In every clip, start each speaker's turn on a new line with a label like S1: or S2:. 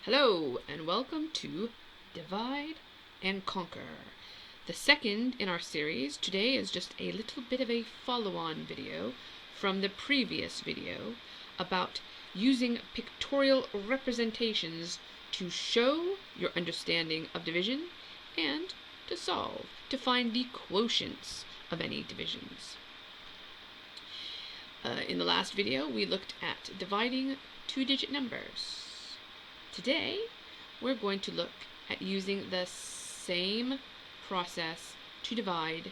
S1: Hello and welcome to Divide and Conquer, the second in our series. Today is just a little bit of a follow-on video from the previous video about using pictorial representations to show your understanding of division and to find the quotients of any divisions. In the last video, we looked at dividing two-digit numbers. Today, we're going to look at using the same process to divide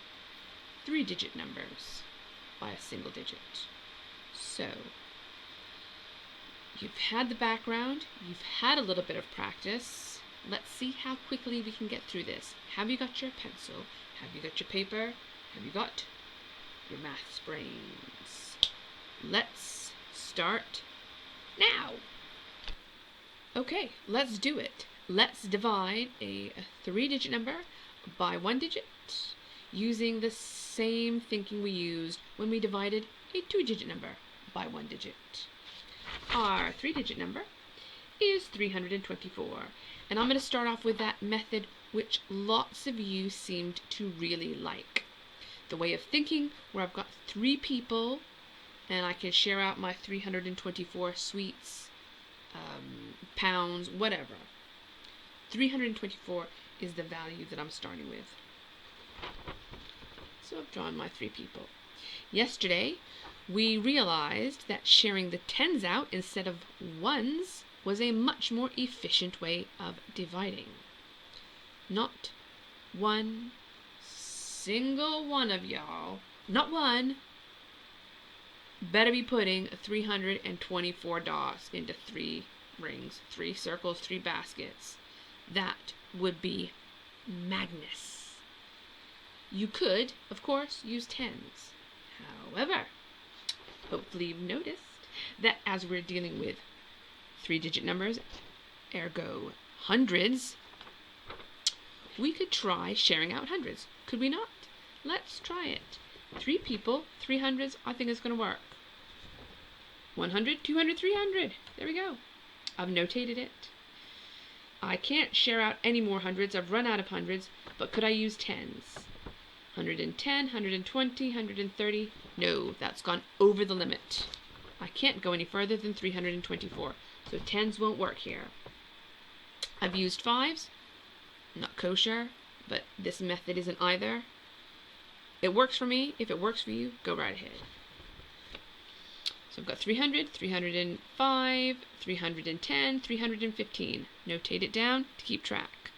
S1: three-digit numbers by a single digit. So, you've had the background, you've had a little bit of practice. Let's see how quickly we can get through this. Have you got your pencil? Have you got your paper? Have you got your maths brains? Let's start now. Okay, let's do it. Let's divide a three-digit number by one digit using the same thinking we used when we divided a two-digit number by one digit. Our three-digit number is 324, and I'm going to start off with that method which lots of you seemed to really like. The way of thinking where I've got three people and I can share out my 324 sweets, pounds, whatever. 324 is the value that I'm starting with. So I've drawn my three people. Yesterday, we realized that sharing the tens out instead of ones was a much more efficient way of dividing. Not one single one of y'all, not one, better be putting 324 dots into three rings, three circles, three baskets. That would be madness. You could, of course, use tens. However, hopefully you've noticed that as we're dealing with three-digit numbers, ergo hundreds, we could try sharing out hundreds. Could we not? Let's try it. Three people, 300s, I think it's going to work. 100, 200, 300. There we go. I've notated it. I can't share out any more hundreds. I've run out of hundreds, but could I use tens? 110, 120, 130. No, that's gone over the limit. I can't go any further than 324, so tens won't work here. I've used fives. Not kosher, but this method isn't either. It works for me. If it works for you, go right ahead. So I've got 300, 305, 310, 315. Notate it down to keep track.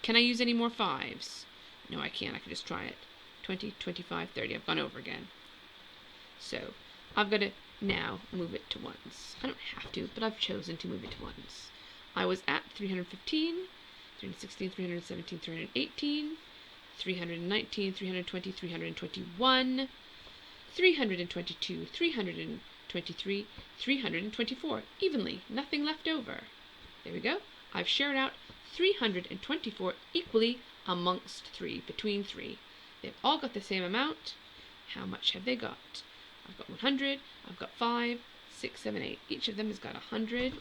S1: Can I use any more fives? No, I can't. I can just try it. 20, 25, 30. I've gone over again. So I've got to now move it to ones. I don't have to, but I've chosen to move it to ones. I was at 315, 316, 317, 318, 319, 320, 321, 322, 323, 324, evenly, nothing left over. There we go. I've shared out 324 equally amongst three, between three. They've all got the same amount. How much have they got? I've got 100, I've got 5, 6, 7, 8. Each of them has got 108.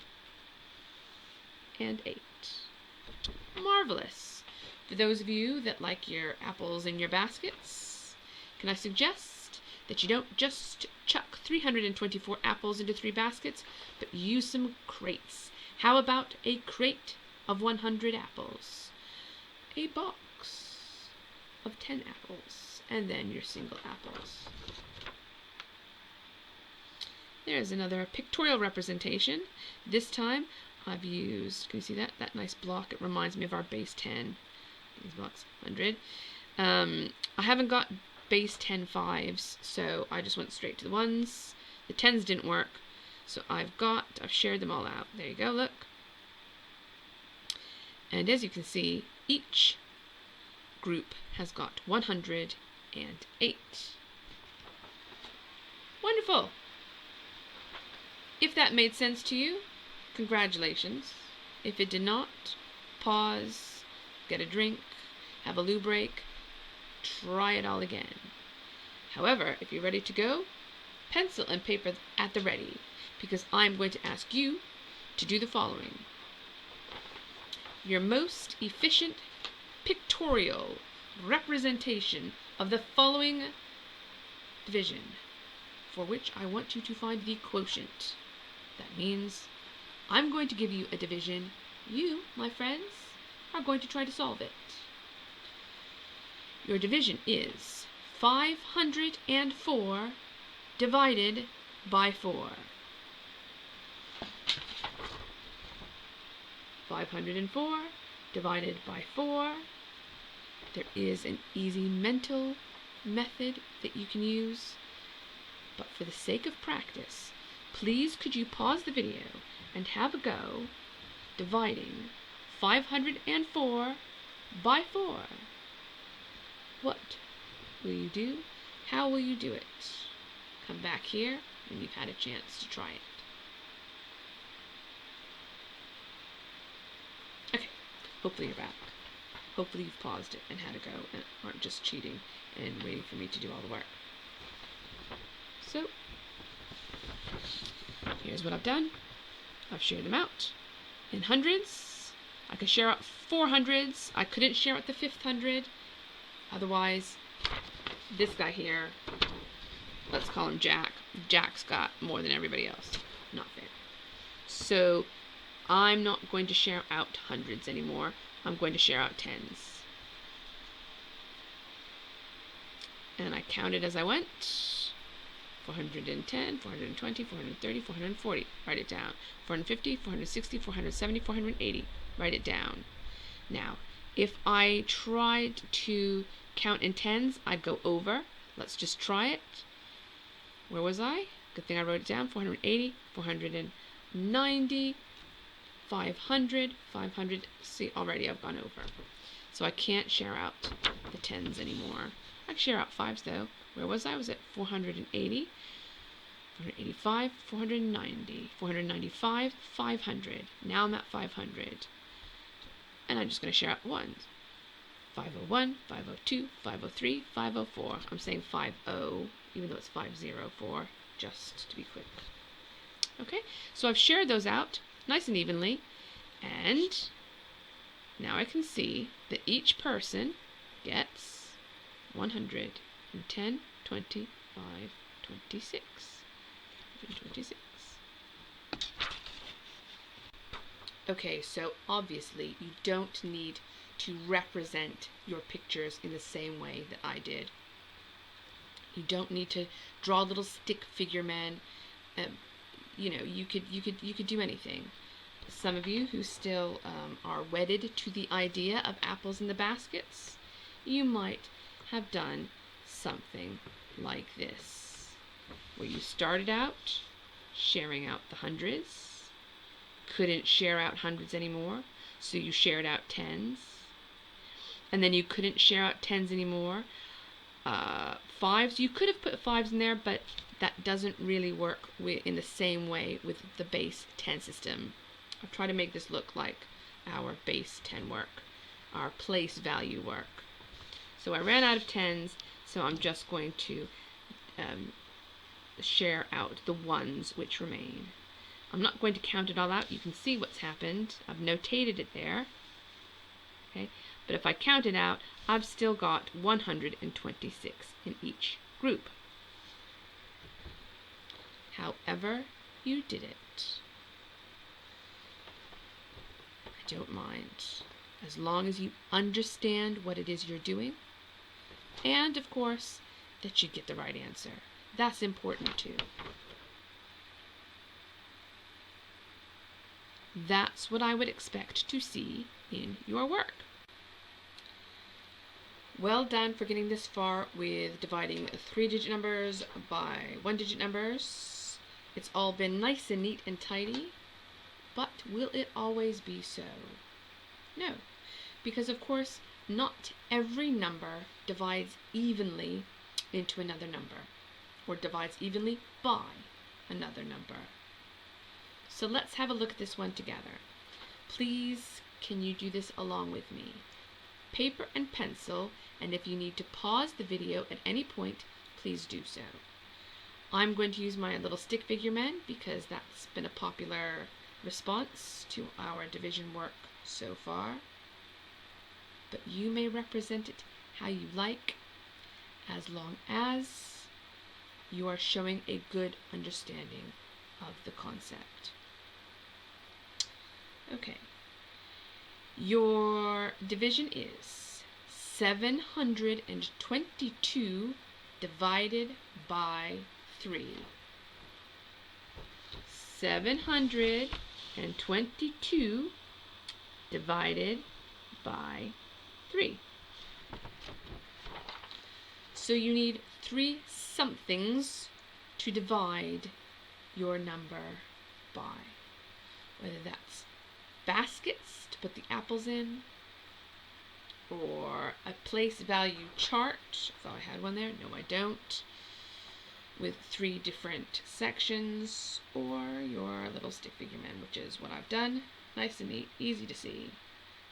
S1: Marvelous. For those of you that like your apples in your baskets, can I suggest that you don't just chuck 324 apples into three baskets, but use some crates? How about a crate of 100 apples? A box of 10 apples, and then your single apples. There's another pictorial representation. This time I've used, can you see that? That nice block. It reminds me of our base 10. These blocks, 100. I haven't got base 10 fives, so I just went straight to the ones. The tens didn't work, so I've shared them all out. There you go, look. And as you can see, each group has got 108. Wonderful. If that made sense to you, congratulations. If it did not, pause, get a drink, have a loo break, try it all again. However, if you're ready to go, pencil and paper at the ready, because I'm going to ask you to do the following. your most efficient pictorial representation of the following division, for which I want you to find the quotient. That means I'm going to give you a division. You, my friends, are going to try to solve it. Your division is 504 divided by 4. 504 divided by 4. There is an easy mental method that you can use, but for the sake of practice, please could you pause the video and have a go dividing 504 by 4. What will you do? How will you do it? Come back here when you've had a chance to try it. Okay, hopefully you're back. Hopefully you've paused it and had a go and aren't just cheating and waiting for me to do all the work. So, here's what I've done. I've shared them out in hundreds. I could share out 4 hundreds. I couldn't share out the 5th hundred. Otherwise, this guy here, let's call him Jack. Jack's got more than everybody else. Not fair. So, I'm not going to share out hundreds anymore. I'm going to share out tens. And I counted as I went. 410, 420, 430, 440. Write it down. 450, 460, 470, 480. Write it down. Now, if I tried to count in tens, I'd go over. Let's just try it. Where was I? Good thing I wrote it down. 480, 490, 500, 500. See, already I've gone over. So I can't share out the tens anymore. I can share out fives though. Where was I? I was at 480, 485, 490, 495, 500. Now I'm at 500. And I'm just going to share out ones. 501, 502, 503, 504. I'm saying 50, even though it's 504, just to be quick. Okay, so I've shared those out nice and evenly. And now I can see that each person gets 110, 25, 26. 26. Okay, so obviously you don't need to represent your pictures in the same way that I did. You don't need to draw little stick figure men. You know, you could do anything. Some of you who still are wedded to the idea of apples in the baskets, you might have done something like this, where you started out sharing out the hundreds, couldn't share out hundreds anymore, so you shared out tens, and then you couldn't share out tens anymore. Fives, you could have put fives in there, but that doesn't really work in the same way with the base 10 system. I've tried to make this look like our base 10 work, our place value work. So I ran out of tens, so I'm just going to share out the ones which remain. I'm not going to count it all out. You can see what's happened. I've notated it there. Okay, but if I count it out, I've still got 126 in each group. However you did it, I don't mind, as long as you understand what it is you're doing, and of course that you get the right answer. That's important too. That's what I would expect to see in your work. Well done for getting this far with dividing 3-digit numbers by 1-digit numbers. It's all been nice and neat and tidy, but will it always be so? No, because of course not every number divides evenly into another number, or divides evenly by another number. So let's have a look at this one together. Please, can you do this along with me? Paper and pencil, and if you need to pause the video at any point, please do so. I'm going to use my little stick figure men because that's been a popular response to our division work so far, but you may represent it how you like, as long as you are showing a good understanding of the concept. Okay. Your division is 722 divided by 3. 722 divided by 3. So you need 3 somethings to divide your number by. Whether that's baskets to put the apples in, or a place value chart. I thought I had one there. No, I don't. With 3 different sections, or your little stick figure man, which is what I've done. Nice and neat, easy to see.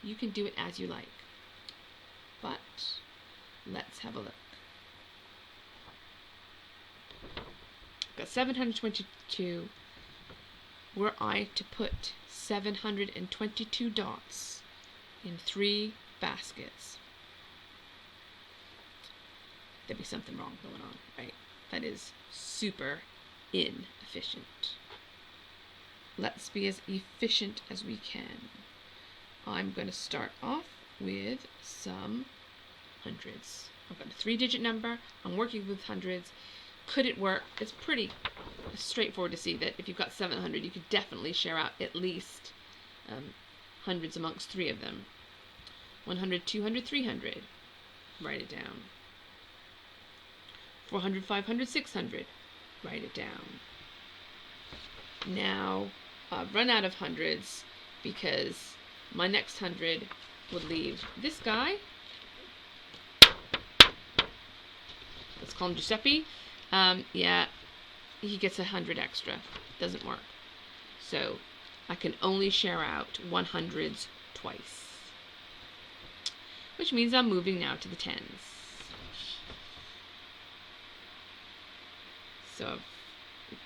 S1: You can do it as you like. But let's have a look. Got 722. Were I to put 722 dots in 3 baskets, there'd be something wrong going on, right? That is super inefficient. Let's be as efficient as we can. I'm going to start off with some hundreds. I've got a 3-digit number. I'm working with hundreds. Could it work? It's pretty straightforward to see that if you've got 700, you could definitely share out at least hundreds amongst 3 of them. 100, 200, 300. Write it down. 400, 500, 600. Write it down. Now, I've run out of hundreds because my next 100 would leave this guy. Let's call him Giuseppe. Yeah, he gets 100 extra. Doesn't work. So, I can only share out 100s twice. Which means I'm moving now to the 10s. So, I've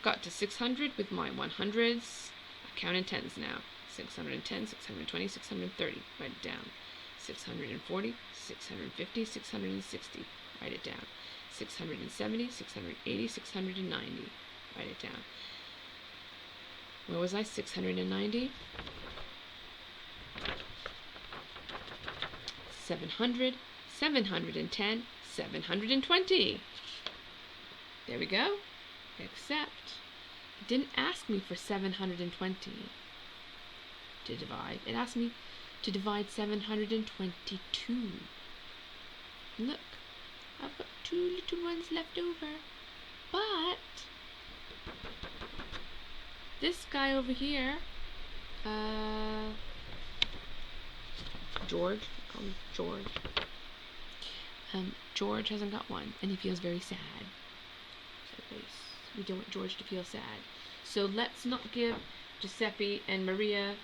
S1: got to 600 with my 100s. I count in 10s now. 610, 620, 630. Write it down. 640, 650, 660. Write it down. 670, 680, 690. Write it down. Where was I? 690. 700, 710, 720. There we go. Except, it didn't ask me for 720 to divide. It asked me to divide 722. Look, I've got 2 little ones left over. But this guy over here, George, call him George. George hasn't got one, and he feels very sad. So we don't want George to feel sad. So let's not give Giuseppe and Maria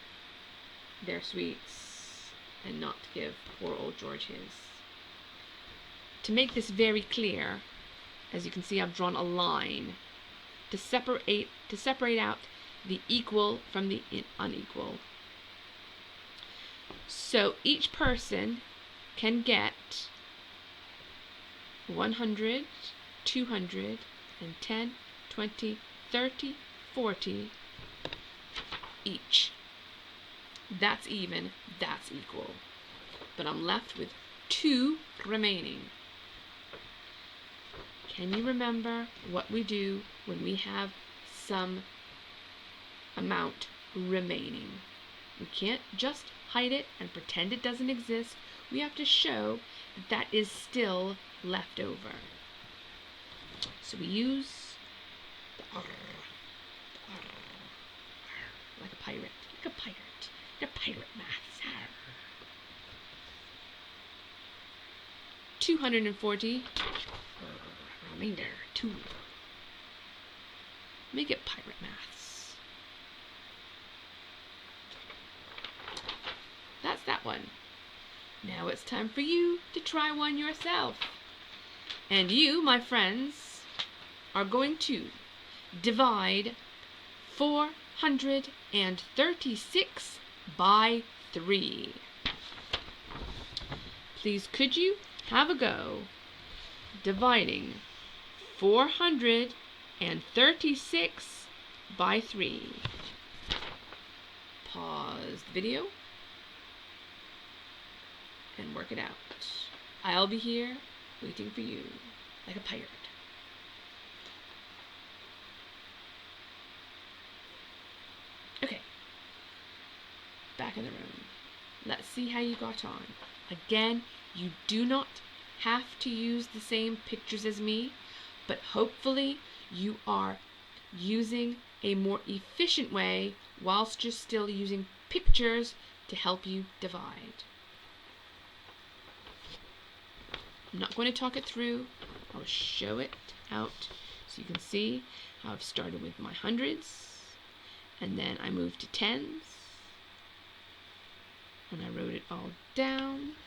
S1: their sweets, and not give poor old George his. To make this very clear, as you can see, I've drawn a line to separate out the equal from the unequal. So each person can get 100, 200, and 10, 20, 30, 40 each. That's even, that's equal. But I'm left with 2 remaining. Can you remember what we do when we have some amount remaining? We can't just hide it and pretend it doesn't exist. We have to show that that is still left over. So we use the R, like a pirate, like a pirate. The pirate maths. 240. Remainder 2. Make it pirate maths. That's that one. Now it's time for you to try one yourself. And you, my friends, are going to divide 436 by 3. Please could you have a go dividing 436 by 3. Pause the video and work it out. I'll be here waiting for you like a pirate. Okay, back in the room. Let's see how you got on. Again, you do not have to use the same pictures as me, but hopefully you are using a more efficient way whilst you're still using pictures to help you divide. I'm not going to talk it through. I'll show it out so you can see how I've started with my hundreds, and then I moved to tens, and I wrote it all down.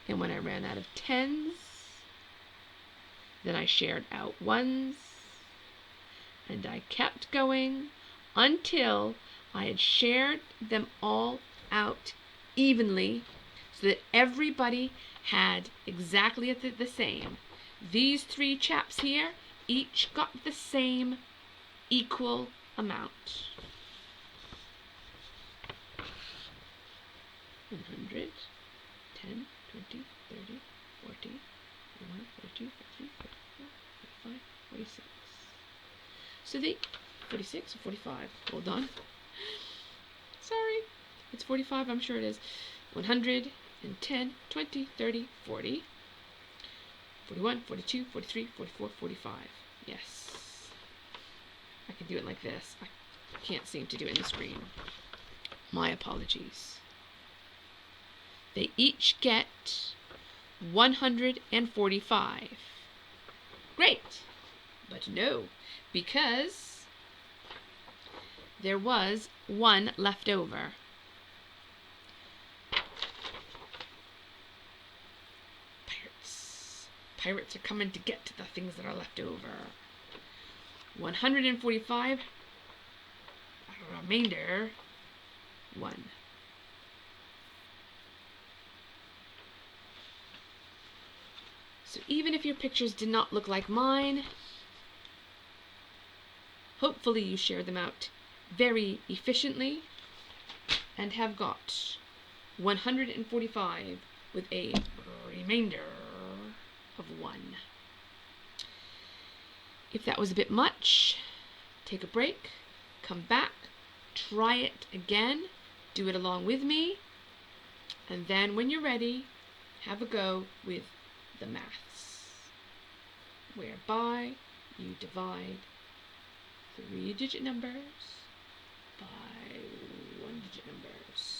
S1: And when I ran out of tens, then I shared out ones, and I kept going until I had shared them all out evenly so that everybody had exactly the same. These 3 chaps here each got the same equal amount. 100, 10, 20, 30, 40, 41, 42, 43, 44, 45, 46. So they, 46 or 45, hold on. Sorry, it's 45, I'm sure it is. 100, and 10, 20, 30, 40, 41, 42, 43, 44, 45. Yes. I can do it like this. I can't seem to do it in the screen. My apologies. They each get 145. Great. But no, because there was 1 left over. Pirates are coming to get to the things that are left over. 145, remainder 1. So even if your pictures did not look like mine, hopefully you share them out very efficiently and have got 145 with a remainder of 1. If that was a bit much, take a break, come back, try it again, do it along with me, and then when you're ready, have a go with the maths, whereby you divide 3-digit numbers by 1-digit numbers.